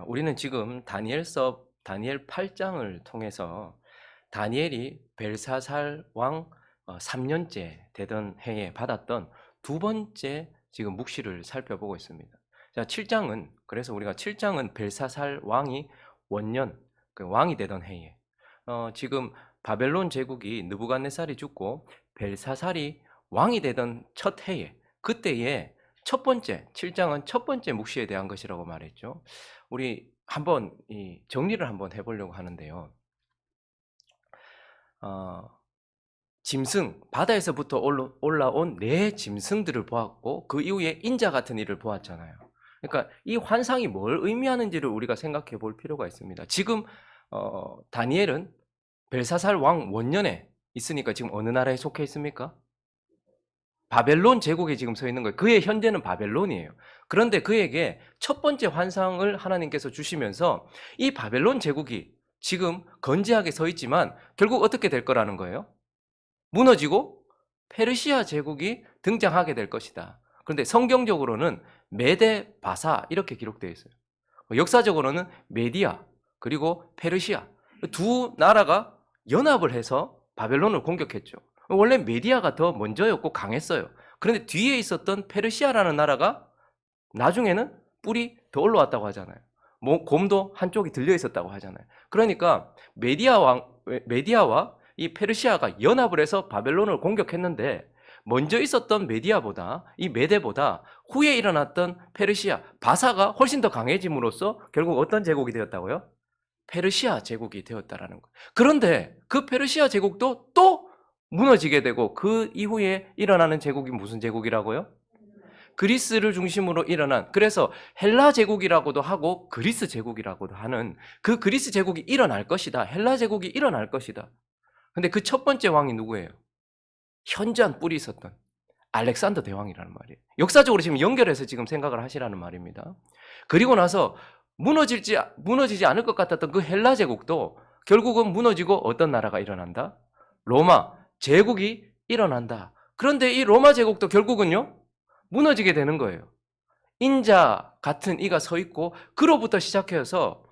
우리는 지금 다니엘 8장을 통해서 다니엘이 벨사살 왕 3년째 되던 해에 받았던 두 번째 지금 묵시를 살펴보고 있습니다. 자, 7장은 그래서 우리가 7장은 벨사살 왕이 원년 그 왕이 되던 해에 지금 바벨론 제국이 느부갓네살이 죽고 벨사살이 왕이 되던 첫 해에 그때에 첫 번째 7장은 첫 번째 묵시에 대한 것이라고 말했죠. 우리 한번 이 정리를 한번 해보려고 하는데요. 짐승, 바다에서부터 올라온 네 짐승들을 보았고 그 이후에 인자 같은 일을 보았잖아요. 그러니까 이 환상이 뭘 의미하는지를 우리가 생각해 볼 필요가 있습니다. 지금 다니엘은 벨사살 왕 원년에 있으니까 지금 어느 나라에 속해 있습니까? 바벨론 제국에 지금 서 있는 거예요. 그의 현재는 바벨론이에요. 그런데 그에게 첫 번째 환상을 하나님께서 주시면서 이 바벨론 제국이 지금 건재하게 서 있지만 결국 어떻게 될 거라는 거예요? 무너지고 페르시아 제국이 등장하게 될 것이다. 그런데 성경적으로는 메데 바사 이렇게 기록되어 있어요. 역사적으로는 메디아 그리고 페르시아 두 나라가 연합을 해서 바벨론을 공격했죠. 원래 메디아가 더 먼저였고 강했어요. 그런데 뒤에 있었던 페르시아라는 나라가 나중에는 뿔이 더 올라왔다고 하잖아요. 곰도 한쪽이 들려 있었다고 하잖아요. 그러니까 메디아와 이 페르시아가 연합을 해서 바벨론을 공격했는데 먼저 있었던 이 메데보다 후에 일어났던 페르시아, 바사가 훨씬 더 강해짐으로써 결국 어떤 제국이 되었다고요? 페르시아 제국이 되었다라는 거예요. 그런데 그 페르시아 제국도 또 무너지게 되고 그 이후에 일어나는 제국이 무슨 제국이라고요? 그리스를 중심으로 일어난, 그래서 헬라 제국이라고도 하고 그리스 제국이라고도 하는 그 그리스 제국이 일어날 것이다. 헬라 제국이 일어날 것이다. 근데 그 첫 번째 왕이 누구예요? 현저한 뿔이 있었던 알렉산더 대왕이라는 말이에요. 역사적으로 지금 연결해서 지금 생각을 하시라는 말입니다. 그리고 나서 무너지지 않을 것 같았던 그 헬라 제국도 결국은 무너지고 어떤 나라가 일어난다? 로마 제국이 일어난다. 그런데 이 로마 제국도 결국은요? 무너지게 되는 거예요. 인자 같은 이가 서 있고 그로부터 시작해서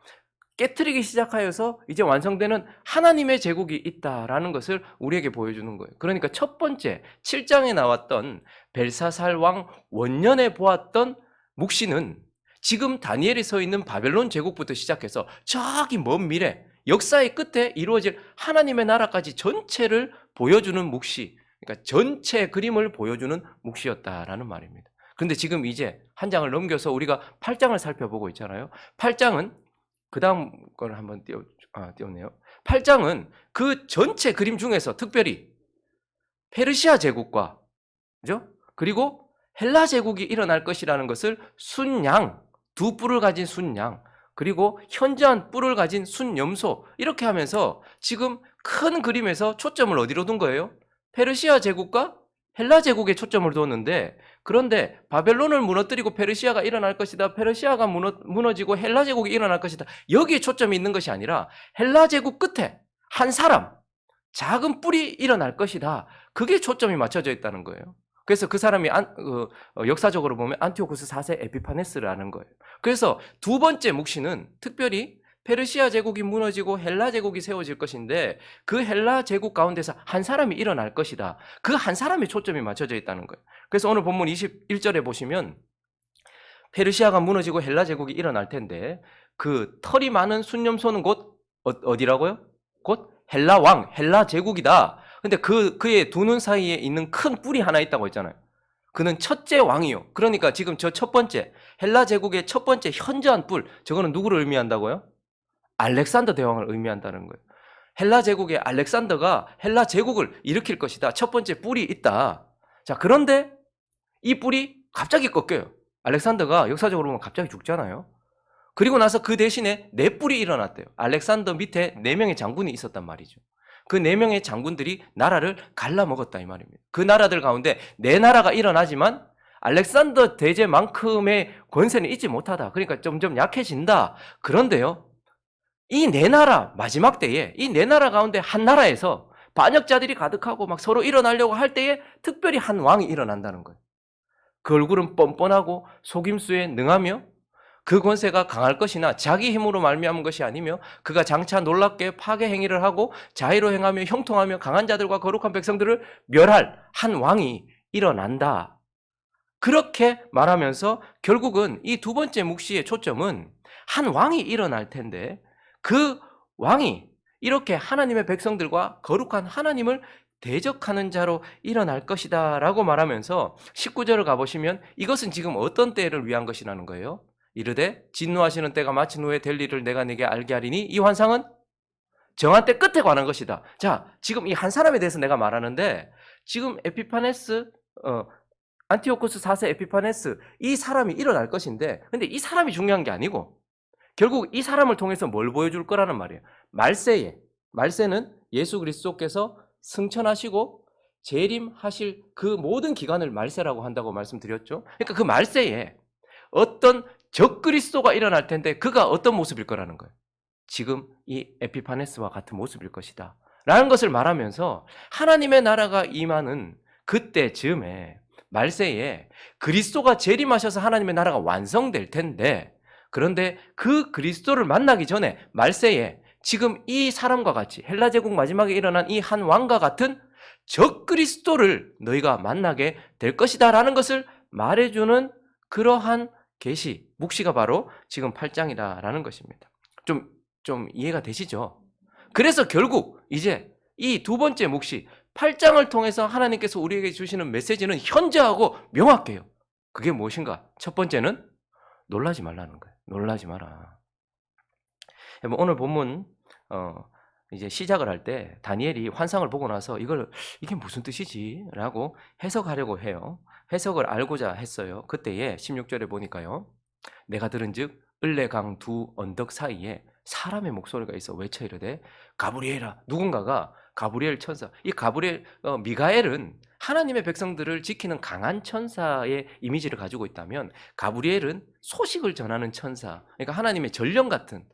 깨트리기 시작하여서 이제 완성되는 하나님의 제국이 있다라는 것을 우리에게 보여주는 거예요. 그러니까 첫 번째 7장에 나왔던 벨사살 왕 원년에 보았던 묵시는 지금 다니엘이 서 있는 바벨론 제국부터 시작해서 저기 먼 미래 역사의 끝에 이루어질 하나님의 나라까지 전체를 보여주는 묵시, 그러니까 전체 그림을 보여주는 묵시였다라는 말입니다. 그런데 지금 이제 한 장을 넘겨서 우리가 8장을 살펴보고 있잖아요. 8장은 그 다음 걸 한번 띄웠네요. 8장은 그 전체 그림 중에서 특별히 페르시아 제국과, 그죠? 그리고 헬라 제국이 일어날 것이라는 것을 순양, 두 뿔을 가진 순양, 그리고 현저한 뿔을 가진 순염소, 이렇게 하면서 지금 큰 그림에서 초점을 어디로 둔 거예요? 페르시아 제국과 헬라 제국에 초점을 뒀는데, 그런데 바벨론을 무너뜨리고 페르시아가 일어날 것이다, 페르시아가 무너지고 헬라 제국이 일어날 것이다, 여기에 초점이 있는 것이 아니라 헬라 제국 끝에 한 사람, 작은 뿔이 일어날 것이다, 그게 초점이 맞춰져 있다는 거예요. 그래서 그 사람이 역사적으로 보면 안티오쿠스 4세 에피파네스라는 거예요. 그래서 두 번째 묵시는 특별히 페르시아 제국이 무너지고 헬라 제국이 세워질 것인데 그 헬라 제국 가운데서 한 사람이 일어날 것이다. 그 한 사람의 초점이 맞춰져 있다는 거예요. 그래서 오늘 본문 21절에 보시면 페르시아가 무너지고 헬라 제국이 일어날 텐데 그 털이 많은 순념소는 곧 어디라고요? 곧 헬라 왕, 헬라 제국이다. 근데 그의 두 눈 사이에 있는 큰 뿔이 하나 있다고 했잖아요. 그는 첫째 왕이요. 그러니까 지금 저 첫 번째 헬라 제국의 첫 번째 현저한 뿔, 저거는 누구를 의미한다고요? 알렉산더 대왕을 의미한다는 거예요. 헬라 제국의 알렉산더가 헬라 제국을 일으킬 것이다. 첫 번째 뿔이 있다. 자, 그런데 이 뿔이 갑자기 꺾여요. 알렉산더가 역사적으로 보면 갑자기 죽잖아요. 그리고 나서 그 대신에 네 뿔이 일어났대요. 알렉산더 밑에 4명의 장군이 있었단 말이죠. 그 4명의 장군들이 나라를 갈라먹었다 이 말입니다. 그 나라들 가운데 4나라가 일어나지만 알렉산더 대제만큼의 권세는 있지 못하다. 그러니까 점점 약해진다. 그런데요, 이 4나라 마지막 때에 이 4나라 가운데 한 나라에서 반역자들이 가득하고 막 서로 일어나려고 할 때에 특별히 한 왕이 일어난다는 거예요. 그 얼굴은 뻔뻔하고 속임수에 능하며 그 권세가 강할 것이나 자기 힘으로 말미암은 것이 아니며 그가 장차 놀랍게 파괴 행위를 하고 자의로 행하며 형통하며 강한 자들과 거룩한 백성들을 멸할 한 왕이 일어난다. 그렇게 말하면서 결국은 이 두 번째 묵시의 초점은 한 왕이 일어날 텐데 그 왕이 이렇게 하나님의 백성들과 거룩한 하나님을 대적하는 자로 일어날 것이다 라고 말하면서 19절을 가보시면 이것은 지금 어떤 때를 위한 것이라는 거예요. 이르되 진노하시는 때가 마친 후에 될 일을 내가 네게 알게 하리니 이 환상은 정한 때 끝에 관한 것이다. 자, 지금 이 한 사람에 대해서 내가 말하는데 지금 에피파네스 안티오코스 4세 에피파네스 이 사람이 일어날 것인데 근데 이 사람이 중요한 게 아니고 결국 이 사람을 통해서 뭘 보여줄 거라는 말이에요. 말세는 예수 그리스도께서 승천하시고 재림하실 그 모든 기간을 말세라고 한다고 말씀드렸죠. 그러니까 그 말세에 어떤 적그리스도가 일어날 텐데 그가 어떤 모습일 거라는 거예요. 지금 이 에피파네스와 같은 모습일 것이다 라는 것을 말하면서 하나님의 나라가 임하는 그때 즈음에 말세에 그리스도가 재림하셔서 하나님의 나라가 완성될 텐데 그런데 그 그리스도를 만나기 전에 말세에 지금 이 사람과 같이 헬라 제국 마지막에 일어난 이 한 왕과 같은 적그리스도를 너희가 만나게 될 것이다 라는 것을 말해주는 그러한 계시, 묵시가 바로 지금 8장이다라는 것입니다. 좀 이해가 되시죠? 그래서 결국 이제 이 두 번째 묵시 8장을 통해서 하나님께서 우리에게 주시는 메시지는 현저하고 명확해요. 그게 무엇인가? 첫 번째는 놀라지 말라는 거예요. 놀라지 마라. 오늘 본문 이제 시작을 할 때 다니엘이 환상을 보고 나서 이게 무슨 뜻이지? 라고 해석하려고 해요. 해석을 알고자 했어요. 그때에 16절에 보니까요. 내가 들은즉 을레강 두 언덕 사이에 사람의 목소리가 있어 외쳐 이르되 가브리엘아. 누군가가 가브리엘 천사. 이 가브리엘 미가엘은 하나님의 백성들을 지키는 강한 천사의 이미지를 가지고 있다면 가브리엘은 소식을 전하는 천사. 그러니까 하나님의 전령 같은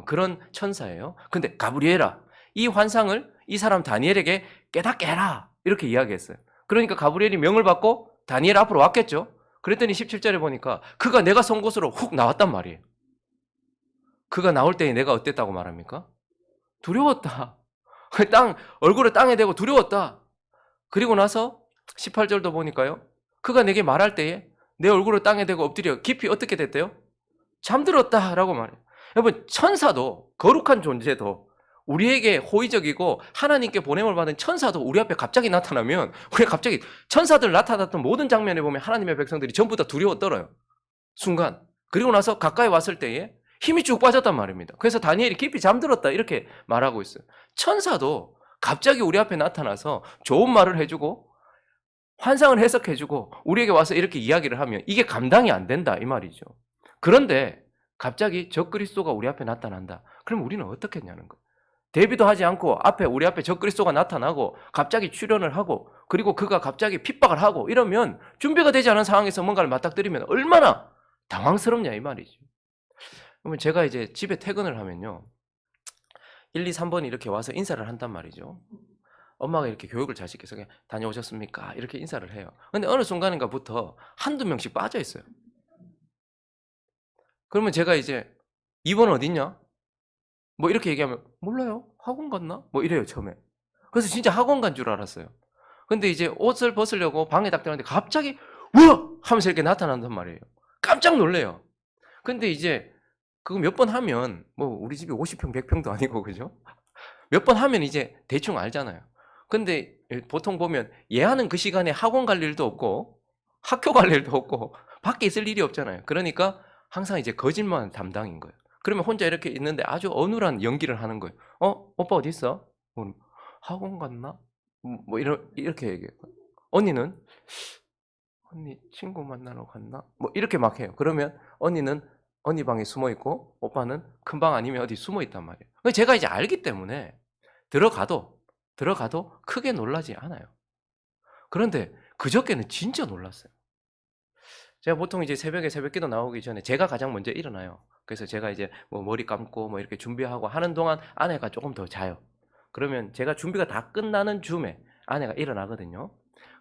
그런 천사예요. 근데 가브리엘아 이 환상을 이 사람 다니엘에게 깨닫게 해라 이렇게 이야기했어요. 그러니까 가브리엘이 명을 받고 다니엘 앞으로 왔겠죠. 그랬더니 17절에 보니까 그가 내가 선 곳으로 훅 나왔단 말이에요. 그가 나올 때에 내가 어땠다고 말합니까? 두려웠다. 얼굴을 땅에 대고 두려웠다. 그리고 나서 18절도 보니까요. 그가 내게 말할 때에 내 얼굴을 땅에 대고 엎드려 깊이 어떻게 됐대요? 잠들었다라고 말해요. 여러분 천사도 거룩한 존재도 우리에게 호의적이고 하나님께 보냄을 받은 천사도 우리 앞에 갑자기 나타나면 우리가 갑자기 천사들 나타났던 모든 장면에 보면 하나님의 백성들이 전부 다 두려워 떨어요. 순간. 그리고 나서 가까이 왔을 때에 힘이 쭉 빠졌단 말입니다. 그래서 다니엘이 깊이 잠들었다 이렇게 말하고 있어요. 천사도 갑자기 우리 앞에 나타나서 좋은 말을 해주고 환상을 해석해주고 우리에게 와서 이렇게 이야기를 하면 이게 감당이 안 된다 이 말이죠. 그런데 갑자기 적그리스도가 우리 앞에 나타난다. 그럼 우리는 어떻게 했냐는 거예요. 대비도 하지 않고 우리 앞에 적그리스도가 나타나고 갑자기 출현을 하고 그리고 그가 갑자기 핍박을 하고 이러면 준비가 되지 않은 상황에서 뭔가를 맞닥뜨리면 얼마나 당황스럽냐 이 말이죠. 그러면 제가 이제 집에 퇴근을 하면요. 1, 2, 3번이 이렇게 와서 인사를 한단 말이죠. 엄마가 이렇게 교육을 잘 시켜서 그냥 다녀오셨습니까? 이렇게 인사를 해요. 근데 어느 순간인가부터 한두 명씩 빠져 있어요. 그러면 제가 이제 2번 어딨냐? 뭐 이렇게 얘기하면 몰라요. 학원 갔나? 뭐 이래요 처음에. 그래서 진짜 학원 간 줄 알았어요. 근데 이제 옷을 벗으려고 방에 딱 들어갔는데 갑자기 우와! 하면서 이렇게 나타난단 말이에요. 깜짝 놀래요. 근데 이제 그거 몇 번 하면 뭐 우리 집이 50평 100평도 아니고 그죠? 몇 번 하면 이제 대충 알잖아요. 근데 보통 보면 얘하는 그 시간에 학원 갈 일도 없고 학교 갈 일도 없고 밖에 있을 일이 없잖아요. 그러니까 항상 이제 거짓말 담당인 거예요. 그러면 혼자 이렇게 있는데 아주 어눌한 연기를 하는 거예요. 오빠 어디 있어? 학원 갔나? 뭐 이렇게 얘기해요. 언니는? 언니 친구 만나러 갔나? 뭐 이렇게 막 해요. 그러면 언니는 언니 방에 숨어 있고 오빠는 큰 방 아니면 어디 숨어 있단 말이에요. 제가 이제 알기 때문에 들어가도 크게 놀라지 않아요. 그런데 그저께는 진짜 놀랐어요. 제가 보통 이제 새벽에 새벽기도 나오기 전에 제가 가장 먼저 일어나요. 그래서 제가 이제 뭐 머리 감고 뭐 이렇게 준비하고 하는 동안 아내가 조금 더 자요. 그러면 제가 준비가 다 끝나는 즈음에 아내가 일어나거든요.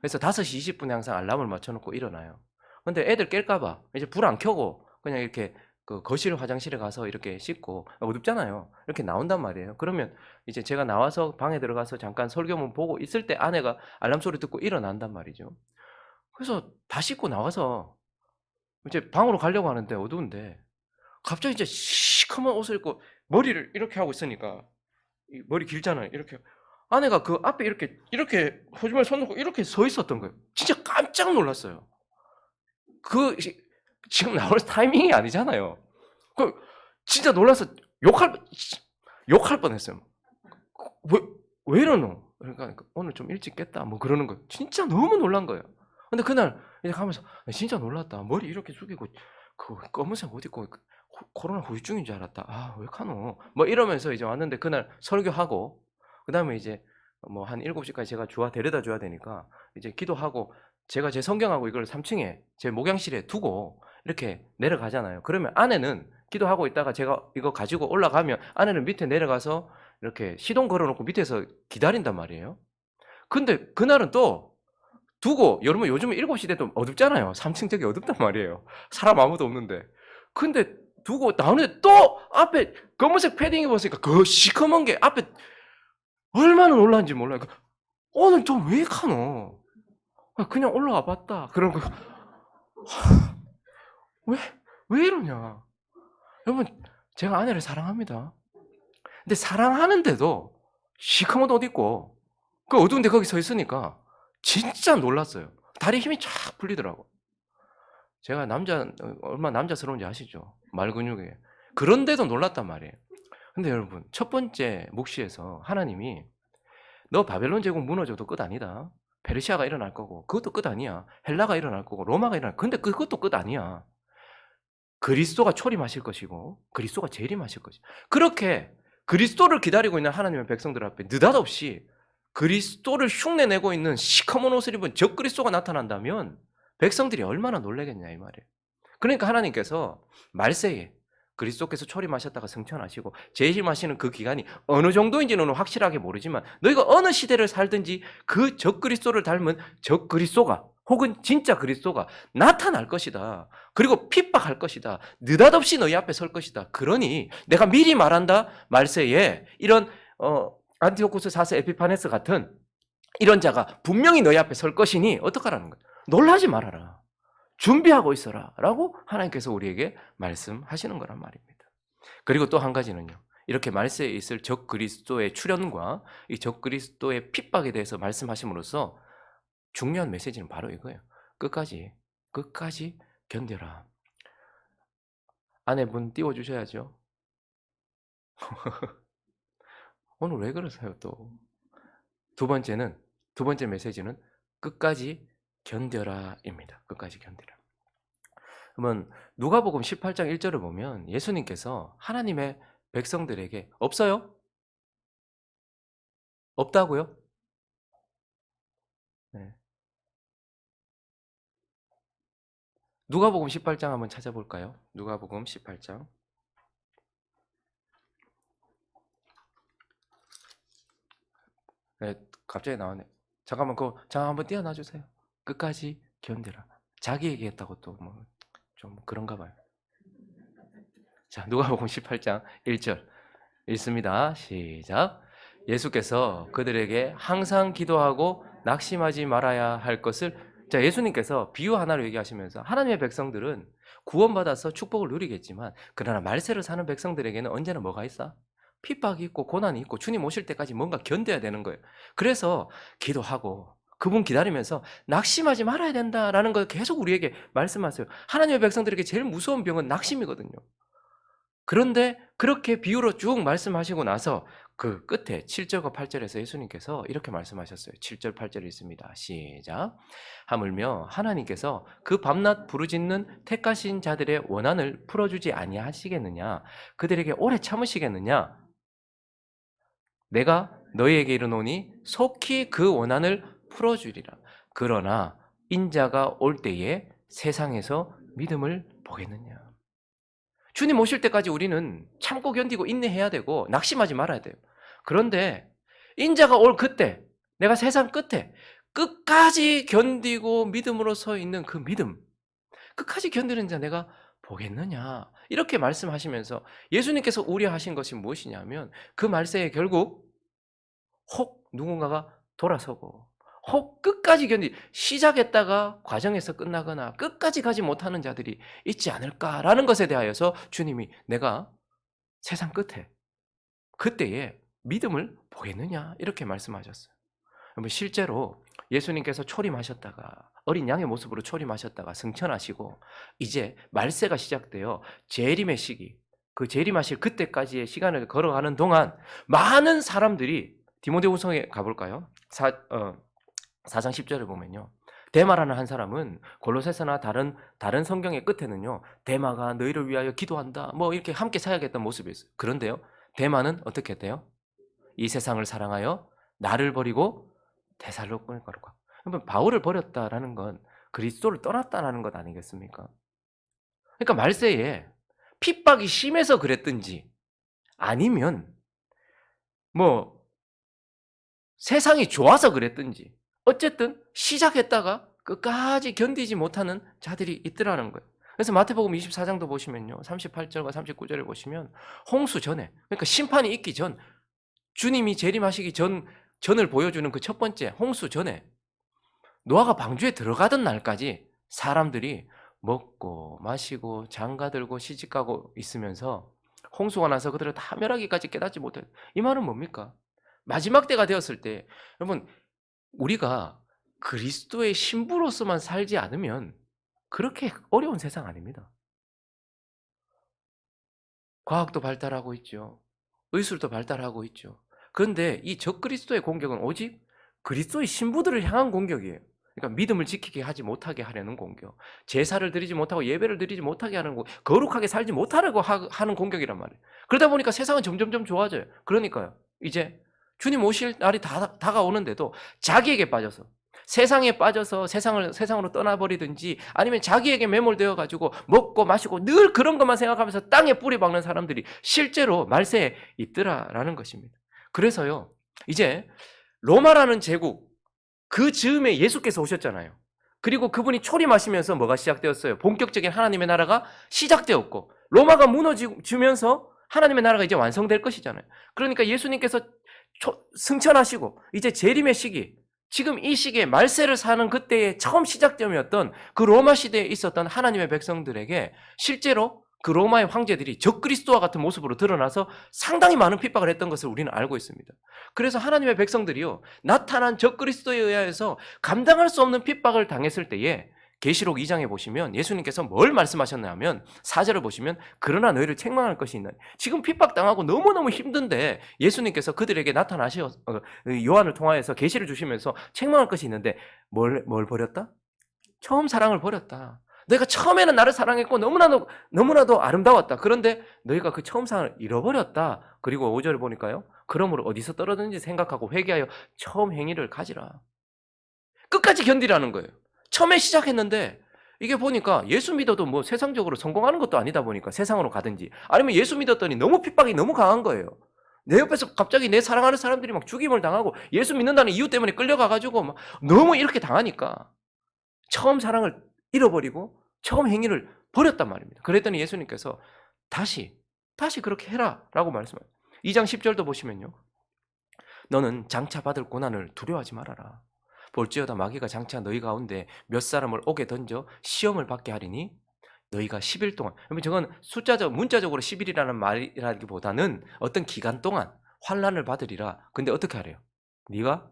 그래서 5시 20분에 항상 알람을 맞춰놓고 일어나요. 근데 애들 깰까봐 이제 불 안 켜고 그냥 이렇게 그 거실 화장실에 가서 이렇게 씻고 어둡잖아요. 이렇게 나온단 말이에요. 그러면 이제 제가 나와서 방에 들어가서 잠깐 설교문 보고 있을 때 아내가 알람 소리 듣고 일어난단 말이죠. 그래서 다 씻고 나와서 이제 방으로 가려고 하는데 어두운데 갑자기 이제 시커먼 옷을 입고 머리를 이렇게 하고 있으니까 이 머리 길잖아요. 이렇게 아내가 그 앞에 이렇게 호주머니 손 놓고 이렇게 서 있었던 거예요. 진짜 깜짝 놀랐어요. 지금 나올 타이밍이 아니잖아요. 그 진짜 놀라서 욕할 뻔했어요. 왜 이러노? 그러니까 오늘 좀 일찍 깼다. 뭐 그러는 거예요. 진짜 너무 놀란 거예요. 근데 그날 이제 가면서 진짜 놀랐다. 머리 이렇게 숙이고 그 검은색 옷 입고 코로나 후유증인 줄 알았다. 아, 왜 카노? 뭐 이러면서 이제 왔는데 그날 설교하고 그다음에 이제 뭐 한 7시까지 제가 데려다 줘야 되니까 이제 기도하고 제가 제 성경하고 이걸 3층에 제 목양실에 두고 이렇게 내려가잖아요. 그러면 아내는 기도하고 있다가 제가 이거 가지고 올라가면 아내는 밑에 내려가서 이렇게 시동 걸어놓고 밑에서 기다린단 말이에요. 근데 그날은 또 두고 여러분 요즘은 7시 돼도 어둡잖아요. 3층 되게 어둡단 말이에요. 사람 아무도 없는데. 근데 두고 나오는데 또 앞에 검은색 패딩 입었으니까 그 시커먼 게 앞에 얼마나 놀랐는지 몰라요. 오늘 좀 왜 가노? 그냥 올라와 봤다. 그런 거. 왜 이러냐? 여러분, 제가 아내를 사랑합니다. 근데 사랑하는데도 시커먼 옷 입고 그 어두운데 거기 서 있으니까 진짜 놀랐어요. 다리 힘이 쫙 풀리더라고. 제가 얼마나 남자스러운지 아시죠? 말 근육에. 그런데도 놀랐단 말이에요. 근데 여러분, 첫 번째 묵시에서 하나님이 너 바벨론 제국 무너져도 끝 아니다. 페르시아가 일어날 거고 그것도 끝 아니야. 헬라가 일어날 거고 로마가 일어날 거고 근데 그것도 끝 아니야. 그리스도가 초림하실 것이고 그리스도가 재림하실 것이고 그렇게 그리스도를 기다리고 있는 하나님의 백성들 앞에 느닷없이 그리스도를 흉내내고 있는 시커먼 옷을 입은 적그리스도가 나타난다면 백성들이 얼마나 놀라겠냐 이 말이에요. 그러니까 하나님께서 말세에 그리스도께서 초림하셨다가 승천하시고 재림하시는 그 기간이 어느 정도인지는 확실하게 모르지만 너희가 어느 시대를 살든지 그 적그리스도를 닮은 적그리스도가 혹은 진짜 그리스도가 나타날 것이다. 그리고 핍박할 것이다. 느닷없이 너희 앞에 설 것이다. 그러니 내가 미리 말한다. 말세에 이런 안티오쿠스 4세 에피파네스 같은 이런 자가 분명히 너희 앞에 설 것이니 어떡하라는 거야. 놀라지 말아라. 준비하고 있어라 라고 하나님께서 우리에게 말씀하시는 거란 말입니다. 그리고 또 한 가지는요. 이렇게 말세에 있을 적그리스도의 출현과 이 적그리스도의 핍박에 대해서 말씀하심으로써 중요한 메시지는 바로 이거예요. 끝까지 견뎌라. 아내분 띄워주셔야죠. 오늘 왜 그러세요 또? 두 번째 메시지는 끝까지 견뎌라입니다. 끝까지 견뎌라. 그러면 누가복음 18장 1절을 보면 예수님께서 하나님의 백성들에게 없어요? 없다고요? 네. 누가복음 18장 한번 찾아볼까요? 누가복음 18장. 네, 갑자기 나오네. 잠깐만 한번 띄워놔 주세요. 끝까지 견디라. 자기 얘기했다고 또 뭐 좀 그런가 봐요. 자, 누가복음 18장 1절 읽습니다. 시작. 예수께서 그들에게 항상 기도하고 낙심하지 말아야 할 것을 자, 예수님께서 비유 하나를 얘기하시면서 하나님의 백성들은 구원받아서 축복을 누리겠지만 그러나 말세를 사는 백성들에게는 언제나 뭐가 있어? 핍박이 있고 고난이 있고 주님 오실 때까지 뭔가 견뎌야 되는 거예요. 그래서 기도하고 그분 기다리면서 낙심하지 말아야 된다라는 걸 계속 우리에게 말씀하세요. 하나님의 백성들에게 제일 무서운 병은 낙심이거든요. 그런데 그렇게 비유로 쭉 말씀하시고 나서 그 끝에 7절과 8절에서 예수님께서 이렇게 말씀하셨어요. 7절 8절 있습니다. 시작. 하물며 하나님께서 그 밤낮 부르짖는 택하신 자들의 원한을 풀어주지 아니하시겠느냐? 그들에게 오래 참으시겠느냐? 내가 너희에게 이르노니 속히 그 원한을 풀어주리라. 그러나 인자가 올 때에 세상에서 믿음을 보겠느냐? 주님 오실 때까지 우리는 참고 견디고 인내해야 되고 낙심하지 말아야 돼요. 그런데 인자가 올 그때 내가 세상 끝에 끝까지 견디고 믿음으로 서 있는 그 믿음 끝까지 견디는 자 내가 보겠느냐 이렇게 말씀하시면서 예수님께서 우려하신 것이 무엇이냐면 그 말세에 결국 혹 누군가가 돌아서고 혹 끝까지 시작했다가 과정에서 끝나거나 끝까지 가지 못하는 자들이 있지 않을까라는 것에 대하여서 주님이 내가 세상 끝에 그때에 믿음을 보겠느냐 이렇게 말씀하셨어요. 여러분 실제로 예수님께서 초림하셨다가 어린 양의 모습으로 초림하셨다가 승천하시고 이제 말세가 시작되어 재림의 시기 그 재림하실 그때까지의 시간을 걸어가는 동안 많은 사람들이 디모데후서에 가볼까요? 4장 10절을 보면요. 데마라는 한 사람은 골로새서나 다른 성경의 끝에는요. 데마가 너희를 위하여 기도한다. 뭐 이렇게 함께 사역했던 모습이 있어요. 그런데요. 데마는 어떻게 했대요? 이 세상을 사랑하여 나를 버리고 데살로니가로 가. 그러면 바울을 버렸다라는 건 그리스도를 떠났다라는 것 아니겠습니까? 그러니까 말세에 핍박이 심해서 그랬든지 아니면 뭐 세상이 좋아서 그랬든지 어쨌든 시작했다가 끝까지 견디지 못하는 자들이 있더라는 거예요. 그래서 마태복음 24장도 보시면요. 38절과 39절을 보시면 홍수 전에 그러니까 심판이 있기 전 주님이 재림하시기 전을 보여주는 그 첫 번째 홍수 전에 노아가 방주에 들어가던 날까지 사람들이 먹고 마시고 장가들고 시집가고 있으면서 홍수가 나서 그들을 다 멸하기까지 깨닫지 못해. 이 말은 뭡니까? 마지막 때가 되었을 때 여러분 우리가 그리스도의 신부로서만 살지 않으면 그렇게 어려운 세상 아닙니다. 과학도 발달하고 있죠. 의술도 발달하고 있죠. 그런데 이 적그리스도의 공격은 오직 그리스도의 신부들을 향한 공격이에요. 그러니까 믿음을 지키게 하지 못하게 하려는 공격. 제사를 드리지 못하고 예배를 드리지 못하게 하는 공격. 거룩하게 살지 못하려고 하는 공격이란 말이에요. 그러다 보니까 세상은 점점점 좋아져요. 그러니까요. 이제 주님 오실 날이 다가오는데도 자기에게 빠져서 세상에 빠져서 세상으로 떠나버리든지 아니면 자기에게 매몰되어 가지고 먹고 마시고 늘 그런 것만 생각하면서 땅에 뿌리 박는 사람들이 실제로 말세에 있더라라는 것입니다. 그래서요. 이제 로마라는 제국 그 즈음에 예수께서 오셨잖아요. 그리고 그분이 초림하시면서 뭐가 시작되었어요? 본격적인 하나님의 나라가 시작되었고 로마가 무너지면서 하나님의 나라가 이제 완성될 것이잖아요. 그러니까 예수님께서 승천하시고 이제 재림의 시기 지금 이 시기에 말세를 사는 그때의 처음 시작점이었던 그 로마 시대에 있었던 하나님의 백성들에게 실제로 그 로마의 황제들이 적그리스도와 같은 모습으로 드러나서 상당히 많은 핍박을 했던 것을 우리는 알고 있습니다. 그래서 하나님의 백성들이요 나타난 적그리스도에 의해서 감당할 수 없는 핍박을 당했을 때에 계시록 2장에 보시면 예수님께서 뭘 말씀하셨냐면 4절을 보시면 그러나 너희를 책망할 것이 있나니 지금 핍박당하고 너무너무 힘든데 예수님께서 그들에게 나타나셔 요한을 통하여서 계시를 주시면서 책망할 것이 있는데 뭘 버렸다? 처음 사랑을 버렸다. 너희가 처음에는 나를 사랑했고 너무나도 아름다웠다. 그런데 너희가 그 처음 사랑을 잃어버렸다. 그리고 5절을 보니까요. 그러므로 어디서 떨어졌는지 생각하고 회개하여 처음 행위를 가지라. 끝까지 견디라는 거예요. 처음에 시작했는데 이게 보니까 예수 믿어도 뭐 세상적으로 성공하는 것도 아니다 보니까 세상으로 가든지 아니면 예수 믿었더니 너무 핍박이 너무 강한 거예요. 내 옆에서 갑자기 내 사랑하는 사람들이 막 죽임을 당하고 예수 믿는다는 이유 때문에 끌려가가지고 막 너무 이렇게 당하니까 처음 사랑을 잃어버리고 처음 행위를 버렸단 말입니다. 그랬더니 예수님께서 다시 그렇게 해라 라고 말씀하세요. 2장 10절도 보시면요. 너는 장차 받을 고난을 두려워하지 말아라. 볼지어다 마귀가 장차 너희 가운데 몇 사람을 옥에 던져 시험을 받게 하리니 너희가 10일 동안 저건 문자적으로 10일이라는 말이라기보다는 어떤 기간 동안 환난을 받으리라. 근데 어떻게 하래요? 네가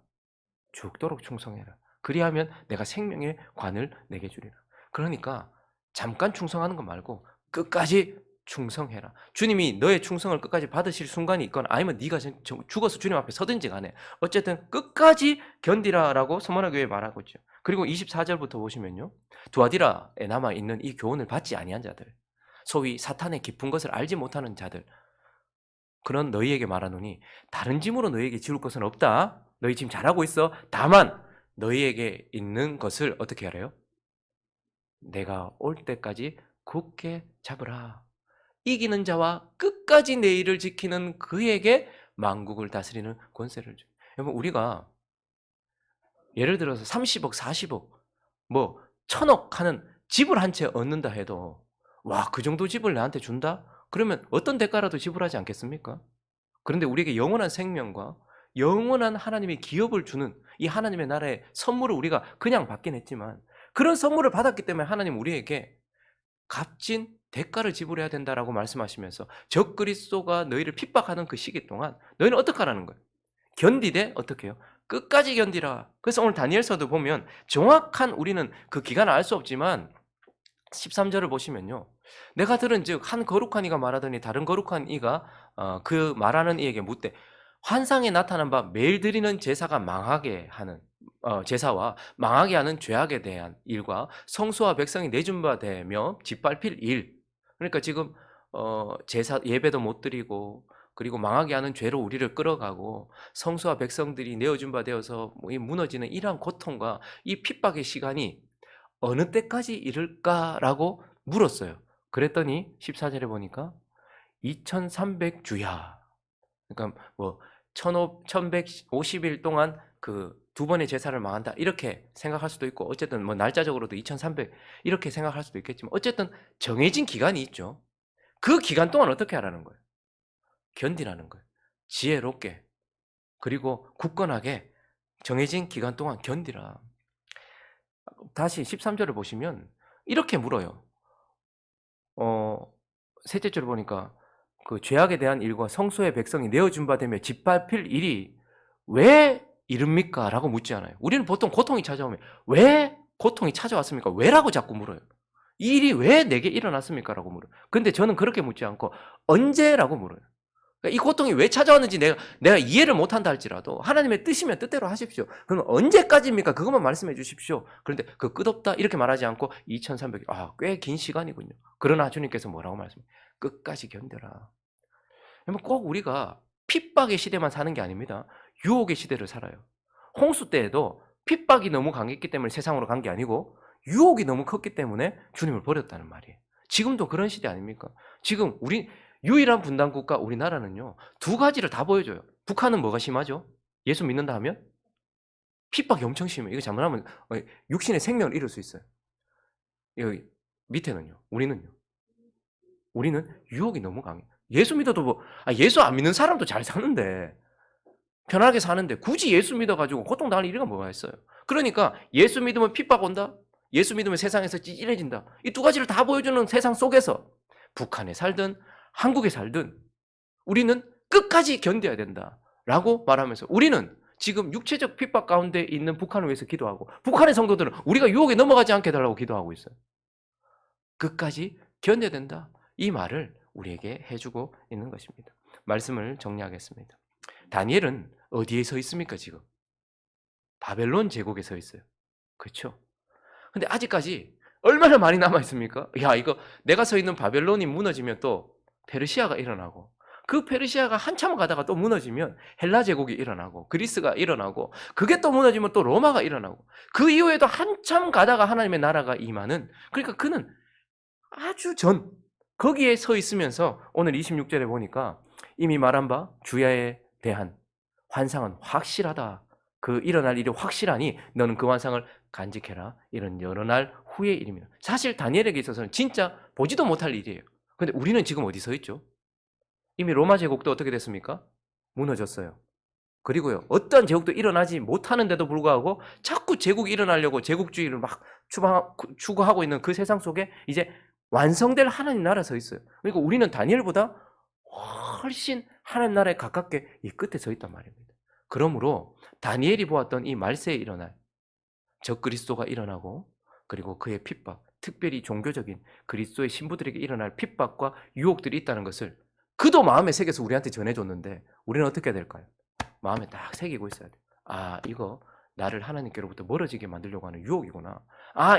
죽도록 충성해라. 그리하면 내가 생명의 관을 내게 주리라. 그러니까 잠깐 충성하는 거 말고 끝까지 충성해라. 주님이 너의 충성을 끝까지 받으실 순간이 있거나 아니면 네가 죽어서 주님 앞에 서든지 간에 어쨌든 끝까지 견디라라고 서머나 교회에 말하고 있죠. 그리고 24절부터 보시면요. 두아디라에 남아있는 이 교훈을 받지 아니한 자들 소위 사탄의 깊은 것을 알지 못하는 자들 그런 너희에게 말하노니 다른 짐으로 너희에게 지울 것은 없다. 너희 지금 잘하고 있어. 다만 너희에게 있는 것을 어떻게 하래요? 내가 올 때까지 굳게 잡으라. 이기는 자와 끝까지 내 일을 지키는 그에게 만국을 다스리는 권세를 줘. 여러분 우리가 예를 들어서 30억, 40억, 뭐 1000억 하는 집을 한 채 얻는다 해도 와, 그 정도 집을 나한테 준다? 그러면 어떤 대가라도 지불하지 않겠습니까? 그런데 우리에게 영원한 생명과 영원한 하나님의 기업을 주는 이 하나님의 나라의 선물을 우리가 그냥 받긴 했지만, 그런 선물을 받았기 때문에 하나님 우리에게 값진 대가를 지불해야 된다라고 말씀하시면서 적그리스도가 너희를 핍박하는 그 시기 동안 너희는 어떻게 하라는 거예요? 견디되 어떻게 해요? 끝까지 견디라. 그래서 오늘 다니엘서도 보면 정확한, 우리는 그 기간을 알 수 없지만 13절을 보시면요, 내가 들은즉 한 거룩한 이가 말하더니 다른 거룩한 이가 그 말하는 이에게 묻되, 환상에 나타난 바 매일 드리는 제사가 망하게 하는 제사와 망하게 하는 죄악에 대한 일과 성소와 백성이 내준 바 되며 짓밟힐 일. 그러니까 지금 제사 예배도 못 드리고, 그리고 망하게 하는 죄로 우리를 끌어가고, 성소와 백성들이 내어준 바 되어서 이 무너지는 이러한 고통과 이 핍박의 시간이 어느 때까지 이를까라고 물었어요. 그랬더니 14절에 보니까 2300주야. 그러니까 뭐 1150일 동안 그 두 번의 제사를 망한다, 이렇게 생각할 수도 있고, 어쨌든 뭐 날짜적으로도 2300 이렇게 생각할 수도 있겠지만, 어쨌든 정해진 기간이 있죠. 그 기간 동안 어떻게 하라는 거예요? 견디라는 거예요. 지혜롭게, 그리고 굳건하게 정해진 기간 동안 견디라. 다시 13절을 보시면 이렇게 물어요. 셋째 줄 보니까 그 죄악에 대한 일과 성소의 백성이 내어준 바 되며 짓밟힐 일이 왜 이릅니까? 라고 묻지 않아요. 우리는 보통 고통이 찾아오면 왜 고통이 찾아왔습니까? 왜라고 자꾸 물어요. 이 일이 왜 내게 일어났습니까? 라고 물어요. 근데 저는 그렇게 묻지 않고 언제라고 물어요. 그러니까 이 고통이 왜 찾아왔는지 내가 이해를 못한다 할지라도 하나님의 뜻이면 뜻대로 하십시오. 그럼 언제까지입니까? 그것만 말씀해 주십시오. 그런데 그 끝없다 이렇게 말하지 않고 2300, 꽤 긴 시간이군요. 그러나 주님께서 뭐라고 말씀해요? 끝까지 견뎌라. 꼭 우리가 핍박의 시대만 사는 게 아닙니다. 유혹의 시대를 살아요. 홍수 때에도 핍박이 너무 강했기 때문에 세상으로 간 게 아니고, 유혹이 너무 컸기 때문에 주님을 버렸다는 말이에요. 지금도 그런 시대 아닙니까? 지금 우리 유일한 분단 국가 우리나라는요, 두 가지를 다 보여줘요. 북한은 뭐가 심하죠? 예수 믿는다 하면 핍박이 엄청 심해요. 이거 잘못하면 육신의 생명을 잃을 수 있어요. 여기 밑에는요, 우리는 유혹이 너무 강해요. 예수 믿어도 예수 안 믿는 사람도 잘 사는데, 편하게 사는데 굳이 예수 믿어가지고 고통당할 일이가 뭐가 있어요. 그러니까 예수 믿으면 핍박 온다, 예수 믿으면 세상에서 찌질해진다, 이 두 가지를 다 보여주는 세상 속에서 북한에 살든 한국에 살든 우리는 끝까지 견뎌야 된다라고 말하면서, 우리는 지금 육체적 핍박 가운데 있는 북한을 위해서 기도하고, 북한의 성도들은 우리가 유혹에 넘어가지 않게 해달라고 기도하고 있어요. 끝까지 견뎌야 된다, 이 말을 우리에게 해주고 있는 것입니다. 말씀을 정리하겠습니다. 다니엘은 어디에 서 있습니까? 지금 바벨론 제국에 서 있어요. 그렇죠? 근데 아직까지 얼마나 많이 남아 있습니까? 이거 내가 서 있는 바벨론이 무너지면 또 페르시아가 일어나고, 그 페르시아가 한참 가다가 또 무너지면 헬라 제국이 일어나고, 그리스가 일어나고, 그게 또 무너지면 또 로마가 일어나고, 그 이후에도 한참 가다가 하나님의 나라가 임하는, 그러니까 그는 아주 거기에 서 있으면서 오늘 26절에 보니까 이미 말한 바 주야에 대한 환상은 확실하다. 그 일어날 일이 확실하니 너는 그 환상을 간직해라. 이런 여러 날 후의 일입니다. 사실 다니엘에게 있어서는 진짜 보지도 못할 일이에요. 근데 우리는 지금 어디 서 있죠? 이미 로마 제국도 어떻게 됐습니까? 무너졌어요. 그리고요, 어떤 제국도 일어나지 못하는데도 불구하고 자꾸 제국이 일어나려고 제국주의를 막 추구하고 있는 그 세상 속에 이제 완성될 하나님 나라 서 있어요. 그러니까 우리는 다니엘보다 훨씬 하나님 나라에 가깝게 이 끝에 서 있단 말입니다. 그러므로 다니엘이 보았던 이 말세에 일어날 적그리스도가 일어나고, 그리고 그의 핍박, 특별히 종교적인 그리스도의 신부들에게 일어날 핍박과 유혹들이 있다는 것을 그도 마음에 새겨서 우리한테 전해줬는데, 우리는 어떻게 해야 될까요? 마음에 딱 새기고 있어야 돼요. 이거 나를 하나님께로부터 멀어지게 만들려고 하는 유혹이구나.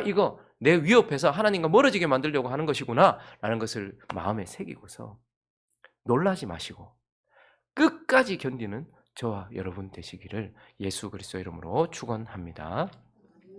이거 내 위협해서 하나님과 멀어지게 만들려고 하는 것이구나 라는 것을 마음에 새기고서 놀라지 마시고 끝까지 견디는 저와 여러분 되시기를 예수 그리스도 이름으로 축원합니다.